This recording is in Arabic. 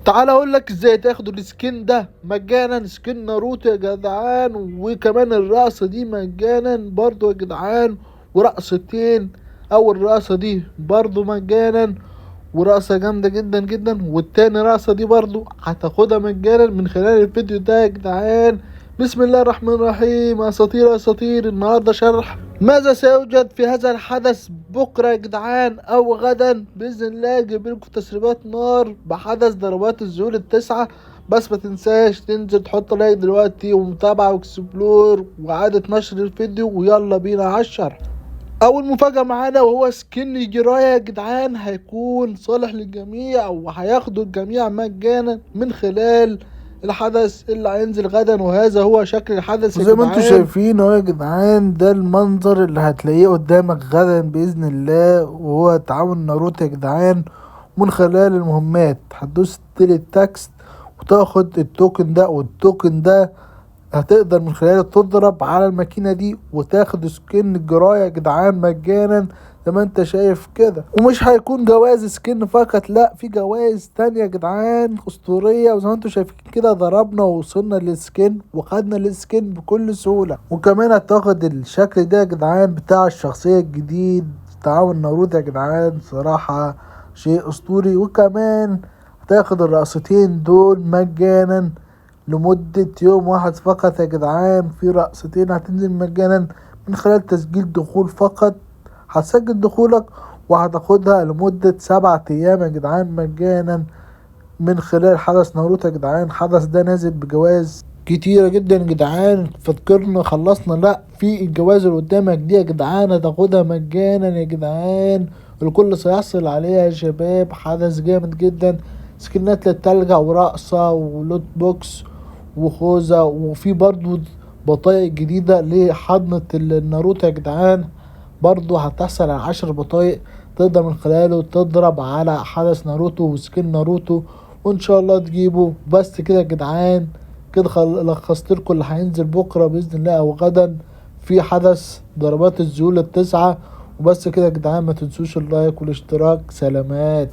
تعال اقول لك ازاي تاخدوا السكين ده مجانا، سكين ناروتو يا جدعان، وكمان الرقصة دي مجانا برضو يا جدعان، ورقصتين. اول رقصة دي برضو مجانا، ورقصة جامدة جدا جدا، والتاني رقصة دي برضو هتاخدها مجانا من خلال الفيديو ده يا جدعان. بسم الله الرحمن الرحيم. اساطير اساطير، النهارده شرح ماذا سيوجد في هذا الحدث بكره يا جدعان او غدا باذن الله. جايب لكم تسريبات نار بحدث ضربات الذهول التسعه. بس ما تنساش تنزل تحط لايك دلوقتي ومتابعه واكسبلور واعاده نشر الفيديو، ويلا بينا على الشرح. اول مفاجأة معانا وهو سكين جراية يا جدعان، هيكون صالح للجميع وهياخدوا الجميع مجانا من خلال الحدث اللي هينزل غدا، وهذا هو شكل الحدث يا وزي جدعان. ما انتوا شايفين اهو يا جدعان، ده المنظر اللي هتلاقيه قدامك غدا باذن الله، وهو تعاون ناروتو يا جدعان. من خلال المهمات هتدوس تكست وتاخد التوكن ده، والتوكن ده هتقدر من خلاله تضرب على الماكينة دي وتاخد سكين الجراية يا جدعان مجانا زي ما انت شايف كده. ومش هيكون جوائز سكين فقط، لا، في جوائز تانية يا جدعان اسطورية. وزي ما انتوا شايفين كده ضربنا ووصلنا للسكين وخدنا السكين بكل سهولة. وكمان هتاخد الشكل ده يا جدعان بتاع الشخصية الجديد تعاون ناروتو يا جدعان، صراحة شيء اسطوري. وكمان هتاخد الرقصتين دول مجانا لمدة يوم واحد فقط يا جدعان. في رقصتين هتنزل مجانا من خلال تسجيل دخول فقط. هتسجل دخولك وهتاخدها لمدة 7 أيام يا جدعان مجانا من خلال حدث ناروتو يا جدعان. الحدث ده نازل بجوائز كتيرة جدا يا جدعان. فكرنا خلصنا؟ لا، في الجوائز اللي قدامك دي يا جدعان هتاخدها مجانا يا جدعان. الكل سيحصل عليها يا شباب. حدث جامد جدا، سكنات للتلجة ورقصة ولوت بوكس وخوذة، وفي برضو بطايق جديدة لحضنة الناروتو يا جدعان. برضو هتحصل على 10 بطايق تقدر من خلاله تضرب على حدث ناروتو وسكين ناروتو، وان شاء الله تجيبه. بس كده يا جدعان، كده لخصت لكم اللي هينزل بكره باذن الله او غدا في حدث ضربات الذهول التسعه. وبس كده يا جدعان، ما تنسوش اللايك والاشتراك. سلامات.